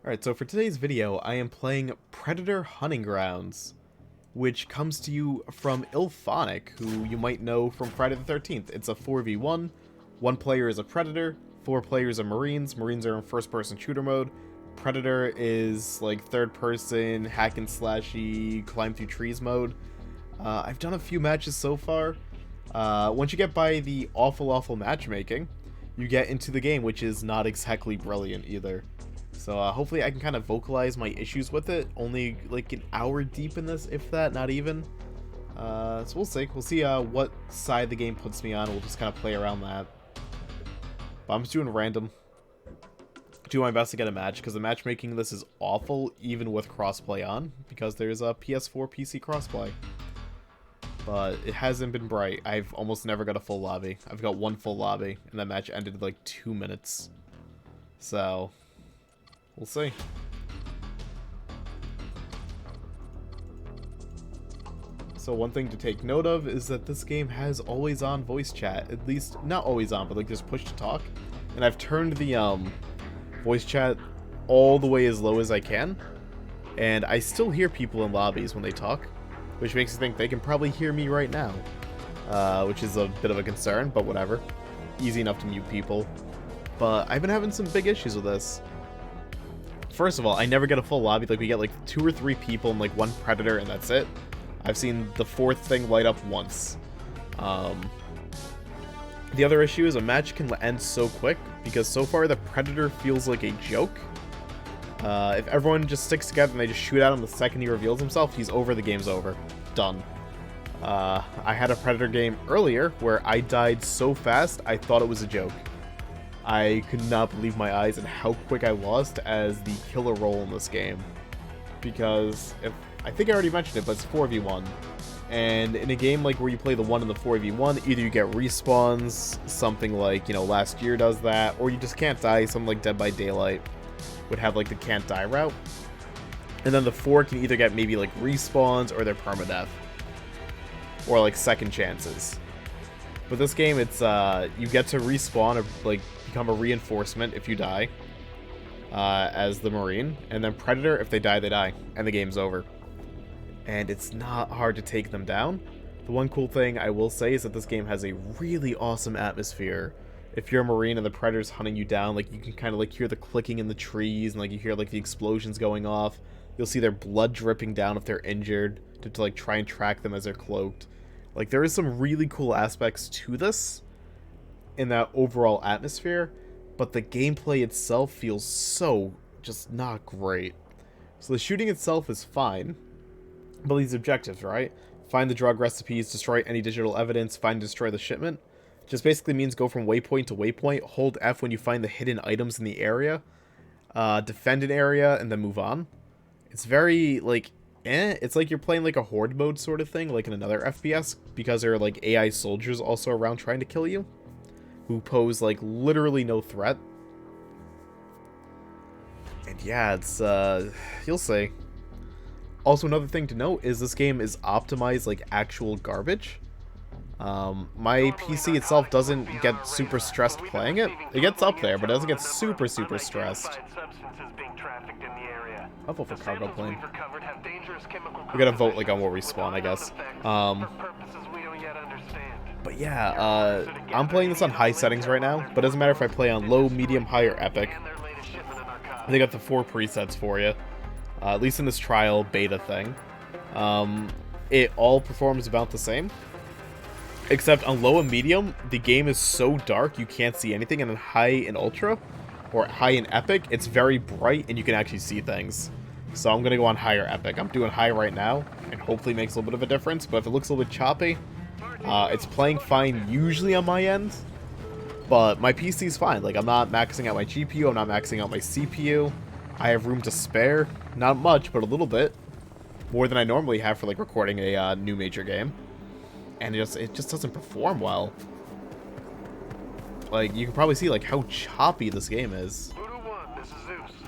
Alright, so for today's video, I am playing Predator Hunting Grounds, which comes to you from IllFonic, who you might know from Friday the 13th. It's a 4v1, one player is a Predator, 4 players are Marines. Marines are in first-person shooter mode. Predator is like third-person, hack and slashy, climb through trees mode. I've done a few matches so far. Once you get by the awful matchmaking, you get into the game, which is not exactly brilliant either. So hopefully I can kind of vocalize my issues with it. Only like an hour deep in this, if that, not even. So we'll see. We'll see what side the game puts me on. We'll just kind of play around that. But I'm just doing random. Do my best to get a match, because the matchmaking in this is awful, even with crossplay on, because there's a PS4 PC crossplay. But it hasn't been bright. I've almost never got a full lobby. I've got one full lobby, and that match ended in like 2 minutes. So we'll see. So one thing to take note of is that this game has always on voice chat. At least, not always on, but like there's push to talk. And I've turned the voice chat all the way as low as I can. And I still hear people in lobbies when they talk, which makes me think they can probably hear me right now. Which is a bit of a concern, but whatever. Easy enough to mute people. But I've been having some big issues with this. First of all, I never get a full lobby. Like, we get like 2 or 3 people and like 1 Predator, and that's it. I've seen the 4th thing light up once. The other issue is a match can end so quick, because so far the Predator feels like a joke. If everyone just sticks together and they just shoot at him the second he reveals himself, he's over, the game's over. Done. I had a Predator game earlier where I died so fast, I thought it was a joke. I could not believe my eyes and how quick I lost as the killer role in this game. Because, I think I already mentioned it, but it's 4v1. And in a game like where you play the 1 and the 4v1, either you get respawns, something like, you know, last year does that, or you just can't die, something like Dead by Daylight would have like the can't die route. And then the 4 can either get maybe like respawns or they're permadeath. Or like second chances. But this game, it's you get to respawn or like become a reinforcement if you die as the Marine, and then Predator, if they die, they die, and the game's over. And it's not hard to take them down. The one cool thing I will say is that this game has a really awesome atmosphere. If you're a Marine and the Predator's hunting you down, like you can kind of like hear the clicking in the trees, and like you hear like the explosions going off. You'll see their blood dripping down if they're injured to like try and track them as they're cloaked. Like, there is some really cool aspects to this in that overall atmosphere, but the gameplay itself feels so just not great. So the shooting itself is fine, but these objectives, right? Find the drug recipes, destroy any digital evidence, find and destroy the shipment. Just basically means go from waypoint to waypoint, hold F when you find the hidden items in the area, defend an area, and then move on. It's very, like, it's like you're playing like a horde mode sort of thing, like in another FPS, because there are like AI soldiers also around trying to kill you, who pose like literally no threat. And yeah, it's you'll see. Also, another thing to note is this game is optimized like actual garbage. My PC itself doesn't get super stressed playing it. It gets up there, but it doesn't get super stressed. I'll vote for cargo plane. We gotta vote like on where we spawn, I guess. But yeah, I'm playing this on high settings right now, but it doesn't matter if I play on low, medium, high, or epic. They got the 4 presets for you, at least in this trial beta thing. It all performs about the same, except on low and medium, the game is so dark you can't see anything, and in high and ultra, or high and epic, it's very bright and you can actually see things. So I'm gonna go on higher epic. I'm doing high right now, and hopefully makes a little bit of a difference, but if it looks a little bit choppy, it's playing fine usually on my end, but my PC's fine. Like, I'm not maxing out my GPU, I'm not maxing out my CPU. I have room to spare. Not much, but a little bit. More than I normally have for like recording a new major game. And it just doesn't perform well. Like, you can probably see like how choppy this game is.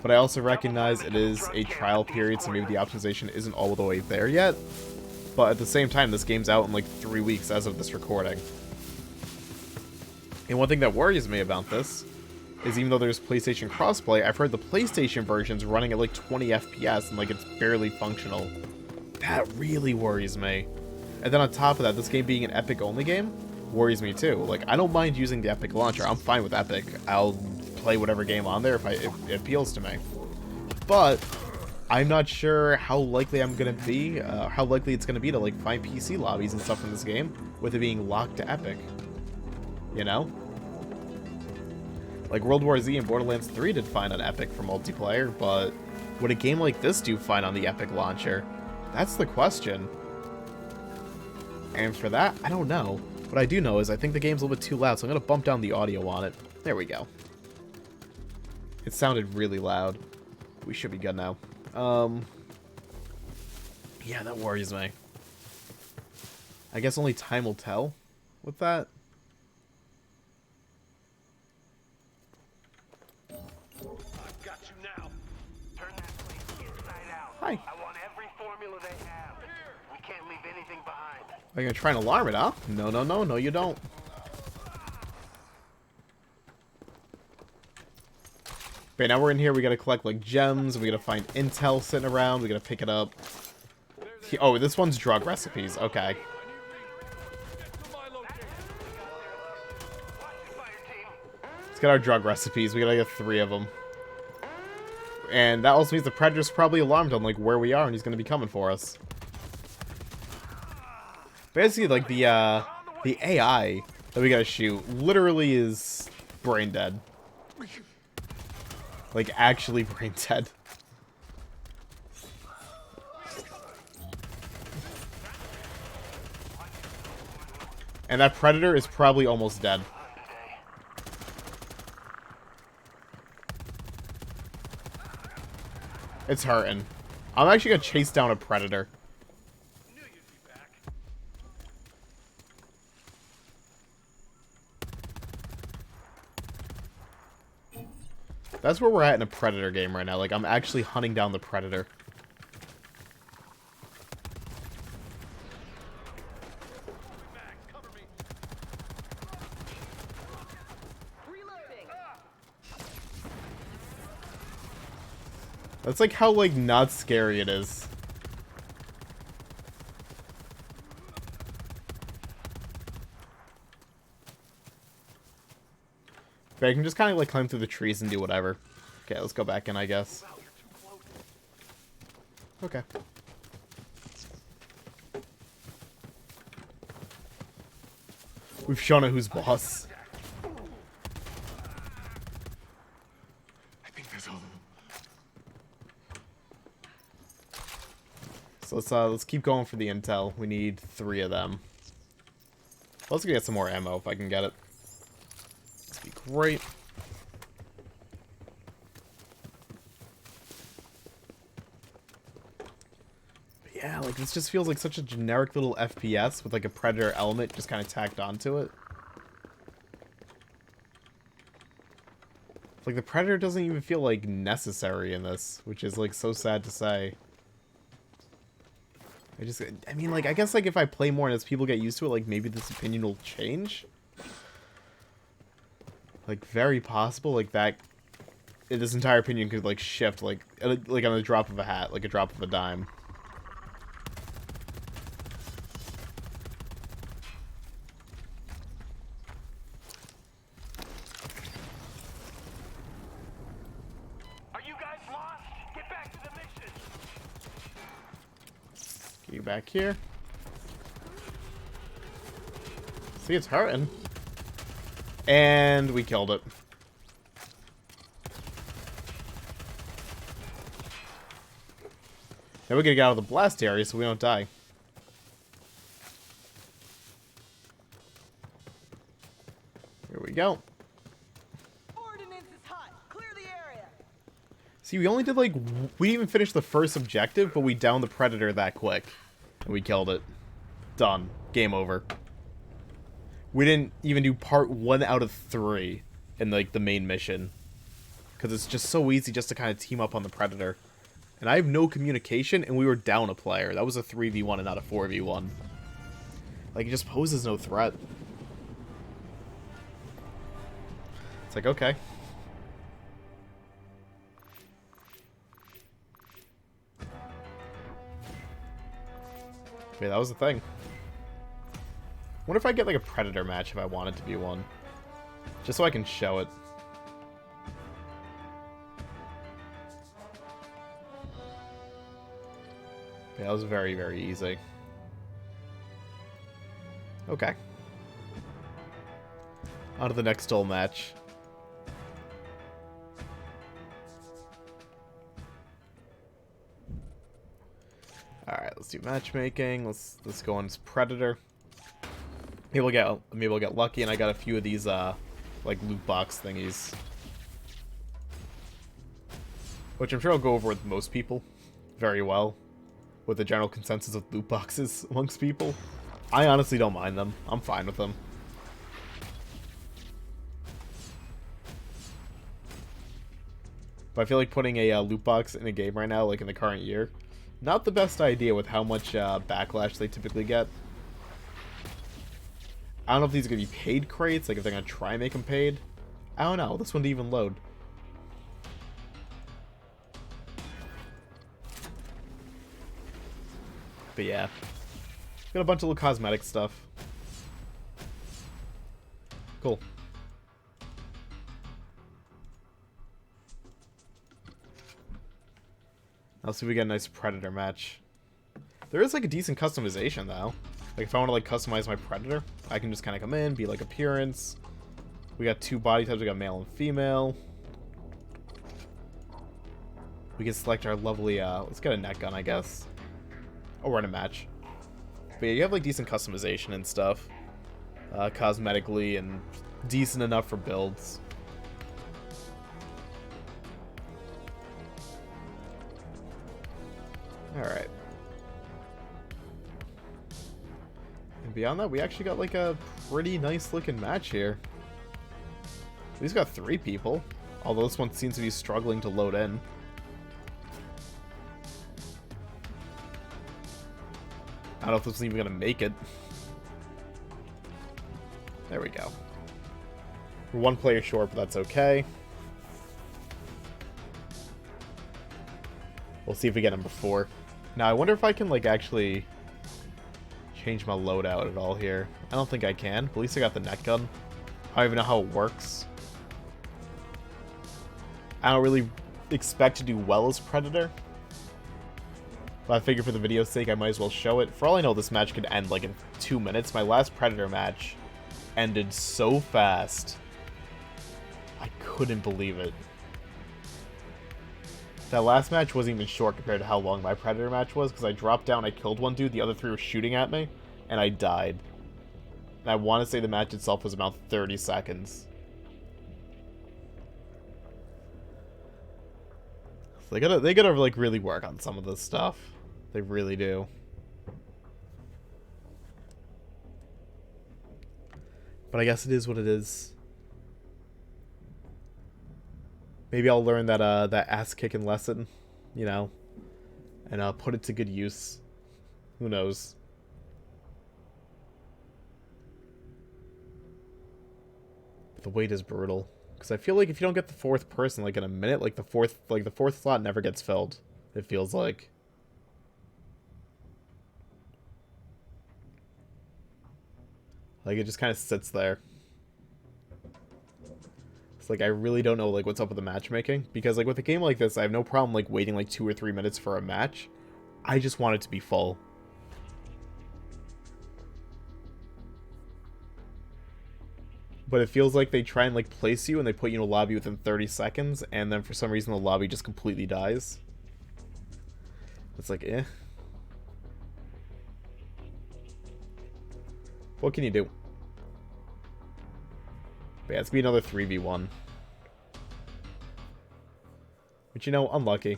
But I also recognize it is a trial period, so maybe the optimization isn't all the way there yet. But at the same time, this game's out in like 3 weeks as of this recording. And one thing that worries me about this is even though there's PlayStation crossplay, I've heard the PlayStation version's running at like 20 FPS and like it's barely functional. That really worries me. And then on top of that, this game being an Epic only game worries me too. Like, I don't mind using the Epic launcher. I'm fine with Epic. I'll play whatever game on there if it appeals to me. But I'm not sure how likely it's going to be to like find PC lobbies and stuff in this game with it being locked to Epic. You know? Like World War Z and Borderlands 3 did fine on Epic for multiplayer, but would a game like this do fine on the Epic launcher? That's the question. And for that, I don't know. What I do know is I think the game's a little bit too loud, so I'm going to bump down the audio on it. There we go. It sounded really loud. We should be good now. Yeah, that worries me. I guess only time will tell with that. I've got you now. Turn that place inside out. Hi. I want every formula they have. We can't leave anything behind. Are you gonna try and alarm it, huh? No, no, no, no, you don't. Okay, now we're in here. We gotta collect like gems. We gotta find intel sitting around. We gotta pick it up. Oh, this one's drug recipes. Okay. Let's get our drug recipes. We gotta get 3 of them. And that also means the Predator's probably alarmed on like where we are, and he's gonna be coming for us. Basically, like the AI that we gotta shoot literally is brain dead. Like actually brain dead. And that Predator is probably almost dead. It's hurting. I'm actually gonna chase down a Predator. That's where we're at in a Predator game right now. Like, I'm actually hunting down the Predator. That's like how, like, not scary it is. But I can just kind of, like, climb through the trees and do whatever. Okay, let's go back in, I guess. Okay. We've shown it who's boss. I think that's all of them. So let's keep going for the intel. We need 3 of them. Let's get some more ammo if I can get it. This would be great. But yeah, like this just feels like such a generic little FPS with like a Predator element just kind of tacked onto it. Like the Predator doesn't even feel like necessary in this, which is like so sad to say. I mean, like, I guess, like, if I play more and as people get used to it, like, maybe this opinion will change. Like, very possible, like, that, this entire opinion could, like, shift, like on the drop of a hat, like a drop of a dime. Are you guys lost? Get back to the mission. Get you back here. See, it's hurting. And we killed it. Now we gotta get out of the blast area so we don't die. Here we go. Ordnance is hot. Clear the area. See, we only did like, we didn't even finish the first objective, but we downed the Predator that quick. And we killed it. Done. Game over. We didn't even do part 1 out of 3 in like the main mission. Because it's just so easy just to kind of team up on the Predator. And I have no communication, and we were down a player. That was a 3v1 and not a 4v1. Like, it just poses no threat. It's like, okay. Yeah, that was the thing. Wonder if I get like a Predator match if I want it to be one. Just so I can show it. Yeah, that was very, very easy. Okay. On to the next duel match. Alright, let's do matchmaking. Let's go on as Predator. Maybe we'll get lucky, and I got a few of these like loot box thingies. Which I'm sure I'll go over with most people very well. With the general consensus of loot boxes amongst people. I honestly don't mind them. I'm fine with them. But I feel like putting a loot box in a game right now, like in the current year, not the best idea with how much backlash they typically get. I don't know if these are going to be paid crates, like if they're going to try and make them paid. I don't know. This one didn't even load. But yeah. Got a bunch of little cosmetic stuff. Cool. I'll see if we get a nice Predator match. There is like a decent customization though. Like if I want to like customize my Predator, I can just kind of come in, be like appearance. We got two body types, we got male and female. We can select our lovely, let's get a net gun I guess. Oh, we're in a match. But yeah, you have like decent customization and stuff. Cosmetically and decent enough for builds. Alright. And beyond that, we actually got like a pretty nice looking match here. We've got 3 people. Although this one seems to be struggling to load in. I don't know if this is even going to make it. There we go. We're 1 player short, but that's okay. We'll see if we get him before. Now, I wonder if I can, like, actually change my loadout at all here. I don't think I can, but at least I got the net gun. I don't even know how it works. I don't really expect to do well as Predator. But I figure for the video's sake, I might as well show it. For all I know, this match could end, like, in 2 minutes. My last Predator match ended so fast. I couldn't believe it. That last match wasn't even short compared to how long my Predator match was, because I dropped down, I killed one dude, the other 3 were shooting at me, and I died. And I want to say the match itself was about 30 seconds. So they gotta like really work on some of this stuff. They really do. But I guess it is what it is. Maybe I'll learn that that ass-kicking lesson, you know, and put it to good use. Who knows? But the wait is brutal, because I feel like if you don't get the 4th person like in a minute, like the fourth slot never gets filled. It feels like. Like it just kind of sits there. It's like I really don't know like what's up with the matchmaking, because like with a game like this, I have no problem like waiting like 2 or 3 minutes for a match. I just want it to be full. But it feels like they try and like place you and they put you in a lobby within 30 seconds, and then for some reason the lobby just completely dies. It's like, eh. What can you do? But yeah, it's gonna be another 3v1. But you know, unlucky.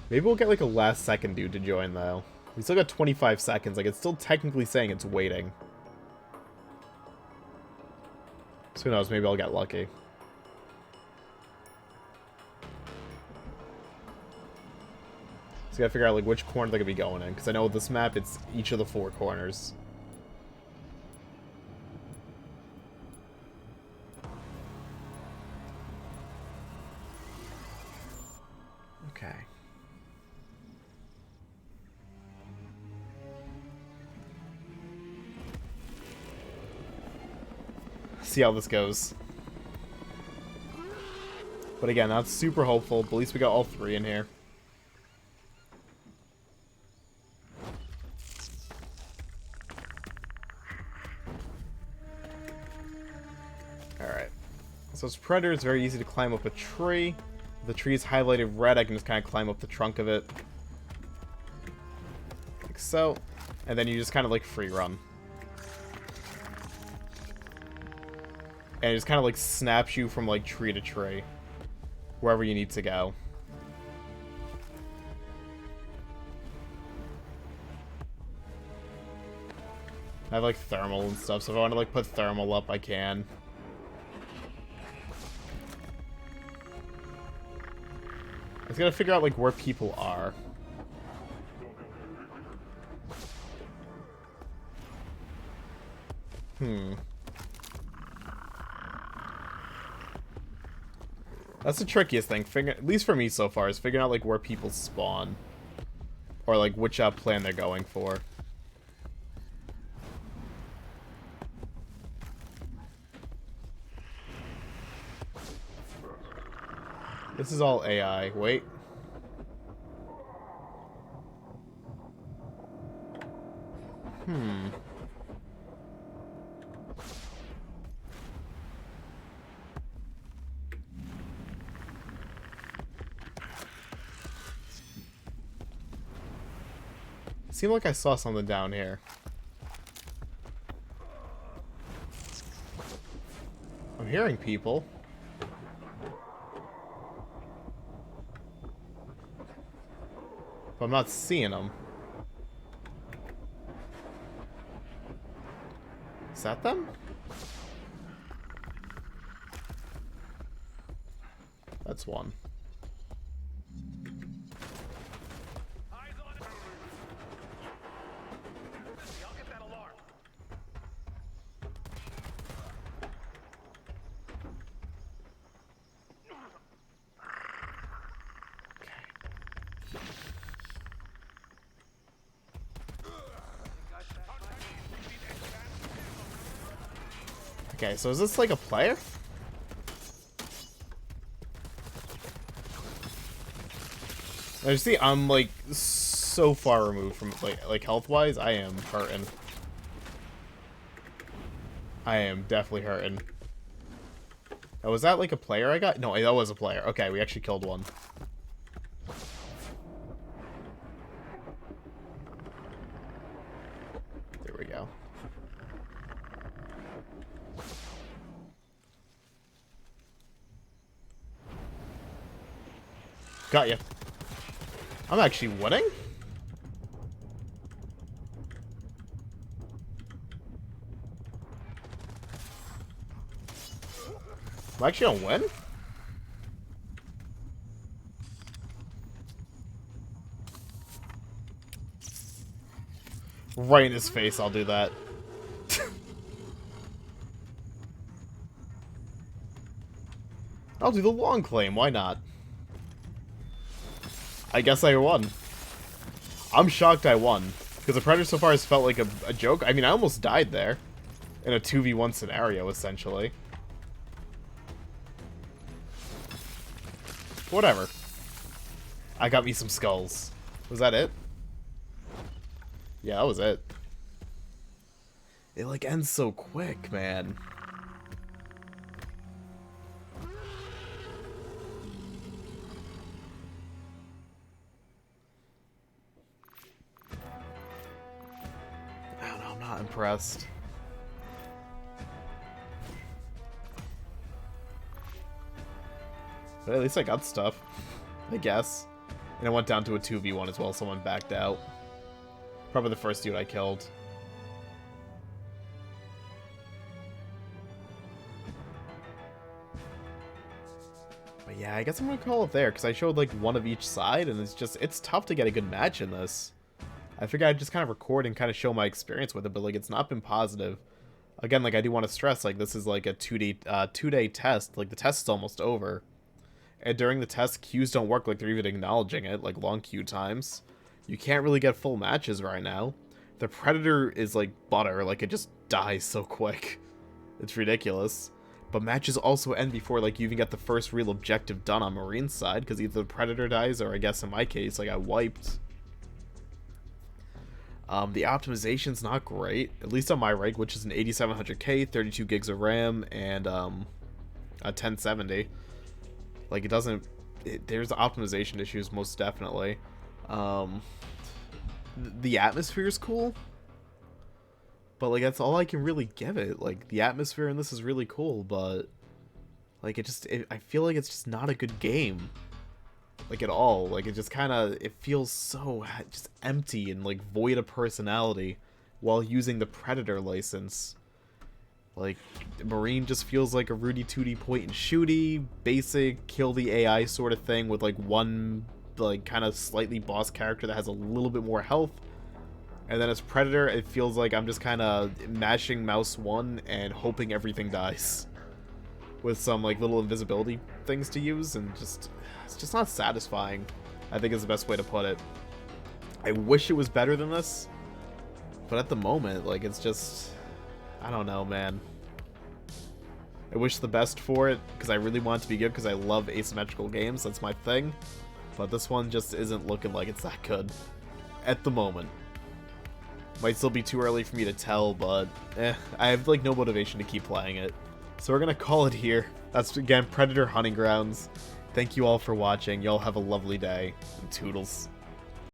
Maybe we'll get like a last second dude to join though. We still got 25 seconds, like it's still technically saying it's waiting. So who knows, maybe I'll get lucky. So gotta figure out like which corner they're gonna be going in, because I know with this map it's each of the 4 corners. see how this goes. But again, not super hopeful, but at least we got all 3 in here. Alright. So as Predator, it's very easy to climb up a tree. If the tree is highlighted red, I can just kind of climb up the trunk of it. Like so. And then you just kind of like free run. And it just kind of like snaps you from like tree to tree. Wherever you need to go. I have like thermal and stuff, so if I want to like put thermal up, I can. I just gotta figure out like where people are. That's the trickiest thing, at least for me so far, is figuring out like where people spawn. Or like which plan they're going for. This is all AI. Wait. Seemed like I saw something down here. I'm hearing people. But I'm not seeing them. Is that them? That's one. I'll get that alarm. Okay, so is this like a player? I see I'm like so far removed from like health-wise, I am hurting. I am definitely hurting. Oh, was that like a player I got? No, that was a player. Okay, we actually killed one. There we go. Got you. I'm actually winning? I'm actually gonna win? Right in his face, I'll do that. I'll do the long claim, why not? I guess I won. I'm shocked I won. Because the Predator so far has felt like a joke. I mean, I almost died there. In a 2v1 scenario, essentially. Whatever. I got me some skulls. Was that it? Yeah, that was it. It, like, ends so quick, man. I don't know, I'm not impressed. But at least I got stuff, I guess. And it went down to a 2v1 as well, someone backed out. Probably the first dude I killed. But yeah, I guess I'm gonna call it there, because I showed like one of each side, and it's tough to get a good match in this. I figured I'd just kind of record and kind of show my experience with it, but like it's not been positive. Again, like I do want to stress, like this is like a two-day test. Like the test is almost over. And during the test, queues don't work like they're even acknowledging it, like long queue times. You can't really get full matches right now. The Predator is like butter, like it just dies so quick. It's ridiculous. But matches also end before, like, you even get the first real objective done on Marine's side, because either the Predator dies, or I guess in my case, like, I wiped. The optimization's not great, at least on my rig, which is an 8700K, 32 gigs of RAM, and a 1070. Like, it doesn't... there's optimization issues, most definitely. The atmosphere is cool, but, like, that's all I can really give it. Like, the atmosphere in this is really cool, but, like, I feel like it's just not a good game. Like, at all. Like, it just kind of, it feels so just empty and, like, void of personality while using the Predator license. Like, Marine just feels like a Rudy Tooty point and shooty, basic, kill the AI sort of thing with, like, one, like, kind of slightly boss character that has a little bit more health. And then as Predator, it feels like I'm just kind of mashing mouse 1 and hoping everything dies. With some, like, little invisibility things to use, and just... it's just not satisfying, I think is the best way to put it. I wish it was better than this, but at the moment, like, it's just... I don't know, man. I wish the best for it, because I really want it to be good, because I love asymmetrical games, that's my thing. But this one just isn't looking like it's that good. At the moment. Might still be too early for me to tell, but I have, like, no motivation to keep playing it. So we're gonna call it here. That's, again, Predator Hunting Grounds. Thank you all for watching. Y'all have a lovely day. And toodles.